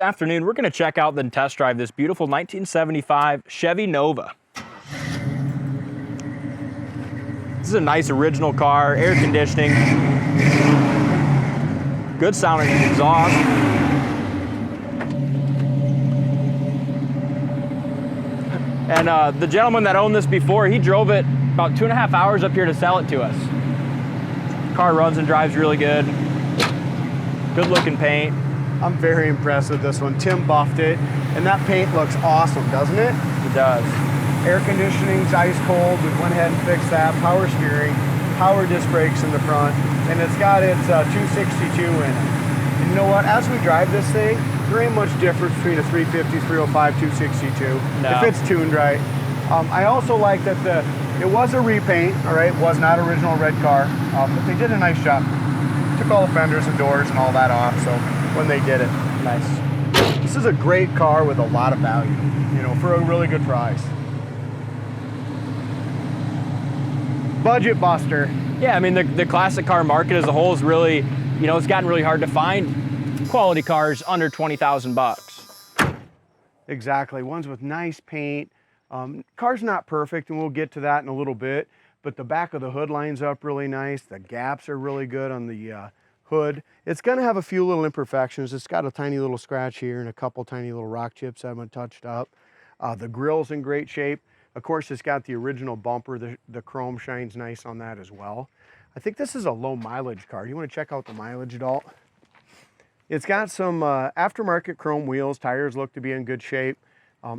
Afternoon, we're going to check out and test drive this beautiful 1975 Chevy Nova. This is a nice original car, air conditioning, good sounding exhaust. And the gentleman that owned this before, he drove it about 2.5 hours up here to sell it to us. Car runs and drives really good. Good looking paint. I'm very impressed with this one. Tim buffed it, and that paint looks awesome, doesn't it? It does. Air conditioning's ice cold. We went ahead and fixed that. Power steering, power disc brakes in the front, and it's got its 262 in it. And you know what? As we drive this thing, there ain't much difference between a 350, 305, 262 No. if it's tuned right. I also like that it was a repaint, all right? It was not original red car, but they did a nice job. Took all the fenders and doors and all that off, so when they did it. Nice. This is a great car with a lot of value, you know, for a really good price. Budget buster. Yeah, I mean, the classic car market as a whole is really, you know, it's gotten really hard to find quality cars under 20,000 bucks. Exactly, ones with nice paint. Car's not perfect, and we'll get to that in a little bit, but the back of the hood lines up really nice. The gaps are really good on the hood. It's gonna have a few little imperfections. It's got a tiny little scratch here and a couple tiny little rock chips that haven't touched up. The grill's in great shape. Of course, it's got the original bumper. The chrome shines nice on that as well. I think this is a low mileage car. You wanna check out the mileage, Dalt? It's got some aftermarket chrome wheels. Tires look to be in good shape.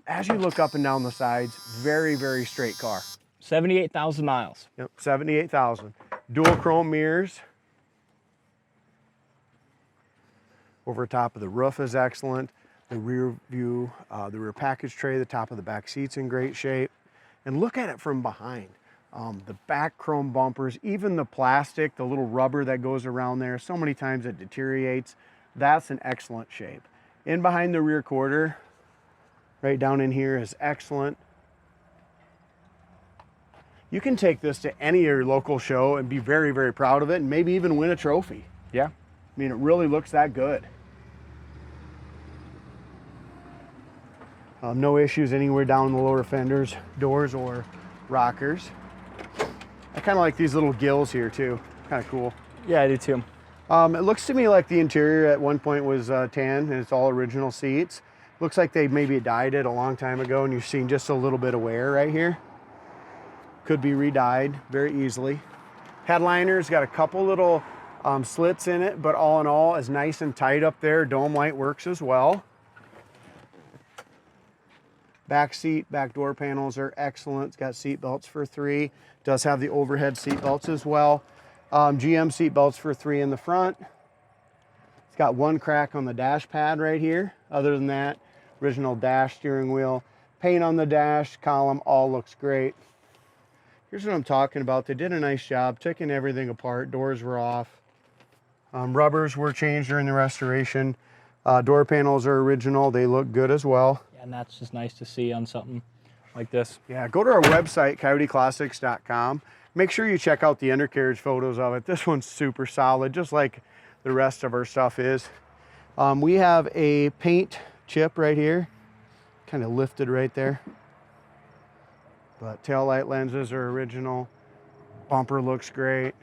As you look up and down the sides, very, very straight car. 78,000 miles. Yep, 78,000. Dual chrome mirrors. Over top of the roof is excellent. The rear view, the rear package tray, the top of the back seat's in great shape. And look at it from behind. The back chrome bumpers, even the plastic, the little rubber that goes around there, so many times it deteriorates. That's in excellent shape. In behind the rear quarter, right down in here is excellent. You can take this to any of your local show and be very, very proud of it, and maybe even win a trophy. Yeah. I mean, it really looks that good. No issues anywhere down the lower fenders, doors, or rockers. I kind of like these little gills here too. Kind of cool. Yeah, I do too. It looks to me like the interior at one point was tan, and it's all original seats. Looks like they maybe dyed it a long time ago, and you're seeing just a little bit of wear right here. Could be re-dyed very easily. Headliner's got a couple little slits in it, but all in all is nice and tight up there. Dome light works as well. Back seat, back door panels are excellent. It's got seat belts for 3. Does have the overhead seat belts as well. GM seat belts for 3 in the front. It's got one crack on the dash pad right here. Other than that, original dash steering wheel. Paint on the dash column all looks great. Here's what I'm talking about. They did a nice job taking everything apart. Doors were off. Rubbers were changed during the restoration. Door panels are original. They look good as well. Yeah, and that's just nice to see on something like this. Yeah, go to our website, coyoteclassics.com. Make sure you check out the undercarriage photos of it. This one's super solid, just like the rest of our stuff is. We have a paint chip right here, kind of lifted right there. But tail light lenses are original. Bumper looks great.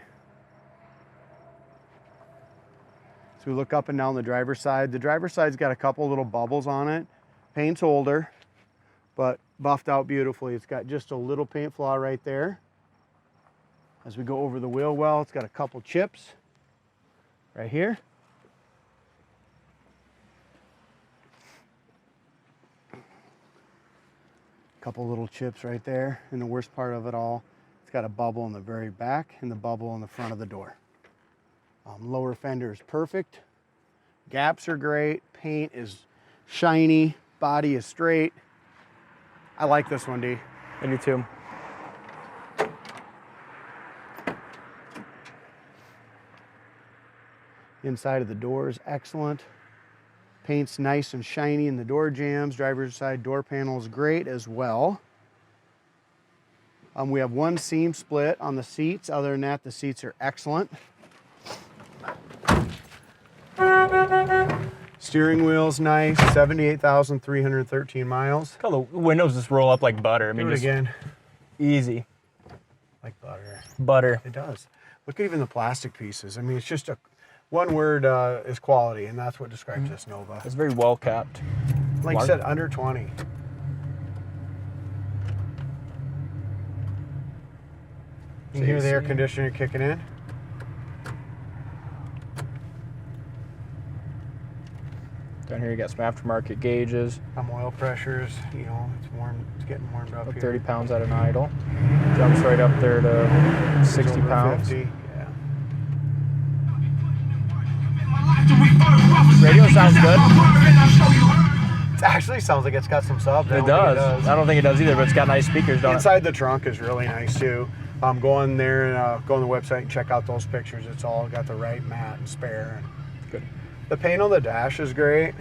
So we look up and down the driver's side. The driver's side's got a couple little bubbles on it. Paint's older, but buffed out beautifully. It's got just a little paint flaw right there. As we go over the wheel well, it's got a couple chips right here. Couple little chips right there. And the worst part of it all, it's got a bubble in the very back and the bubble in the front of the door. Lower fender is perfect. Gaps are great. Paint is shiny. Body is straight. I like this one, D. I do too. Inside of the door is excellent. Paint's nice and shiny in the door jambs. Driver's side door panel is great as well. We have one seam split on the seats. Other than that, the seats are excellent. Steering wheel's nice, 78,313 miles. Look how the windows just roll up like butter. I mean, Do it just again. easy. Like butter. Butter. It does. Look at even the plastic pieces. I mean, it's just one word is quality, and that's what describes this Nova. It's very well kept. Like I said, under 20. You can hear the air conditioner kicking in. Down here you got some aftermarket gauges. Some oil pressures, you know, it's warm. It's getting warmed up here. 30 pounds out of idle. Jumps right up there to 60 Over pounds. 50, yeah. Radio sounds good. It actually sounds like it's got some sub. It does. I don't think it does either, but it's got nice speakers, don't Inside the trunk is really nice too. Go on there and go on the website and check out those pictures. It's all got the right mat and spare. Good. The paint on the dash is great.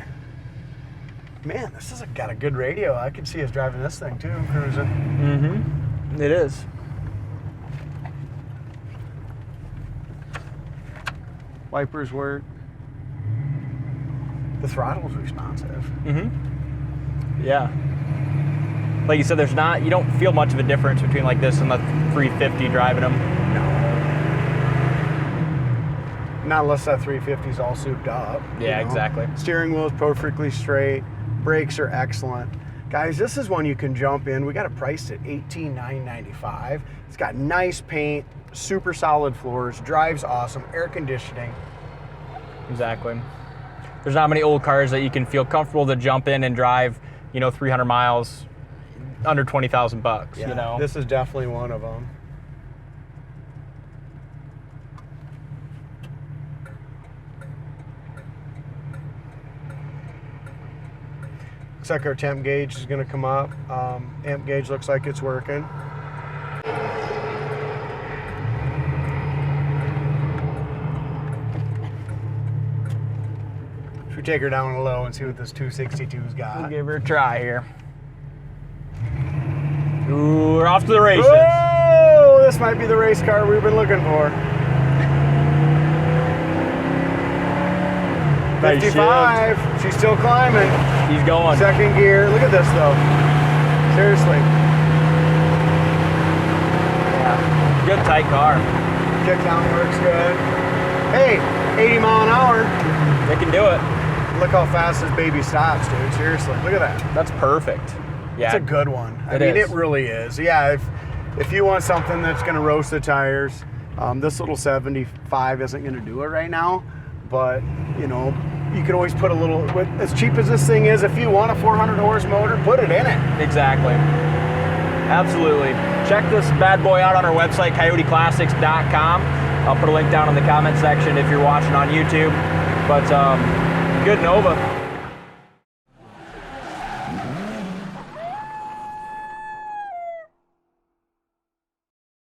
Man, this has got a good radio. I could see us driving this thing too, cruising. Mm-hmm. It is. Wipers work. The throttle's responsive. Mm-hmm. Yeah. Like you said, you don't feel much of a difference between like this and the 350 driving them. Not unless that 350 is all souped up. Yeah, exactly. Steering wheel is perfectly straight. Brakes are excellent. Guys, this is one you can jump in. We got it priced at $18,995. It's got nice paint, super solid floors, drives awesome, air conditioning. Exactly. There's not many old cars that you can feel comfortable to jump in and drive, 300 miles under 20,000 bucks, Yeah, this is definitely one of them. Looks like our temp gauge is going to come up. Amp gauge looks like it's working. Should we take her down low and see what this 262's got? We'll give her a try here. Ooh, we're off to the races. Oh, this might be the race car we've been looking for. 55. She's still climbing. He's going. Second gear. Look at this though. Seriously. Yeah. Good tight car. Kick down works good. Hey, 80 mile an hour. They can do it. Look how fast this baby stops, dude. Seriously. Look at that. That's perfect. Yeah. It's a good one. I mean, is. it really is. Yeah, if you want something that's going to roast the tires, this little 75 isn't going to do it right now. But, you can always put a little, as cheap as this thing is, if you want a 400 horse motor, put it in it. Exactly. Absolutely. Check this bad boy out on our website, coyoteclassics.com. I'll put a link down in the comment section if you're watching on YouTube. But good Nova.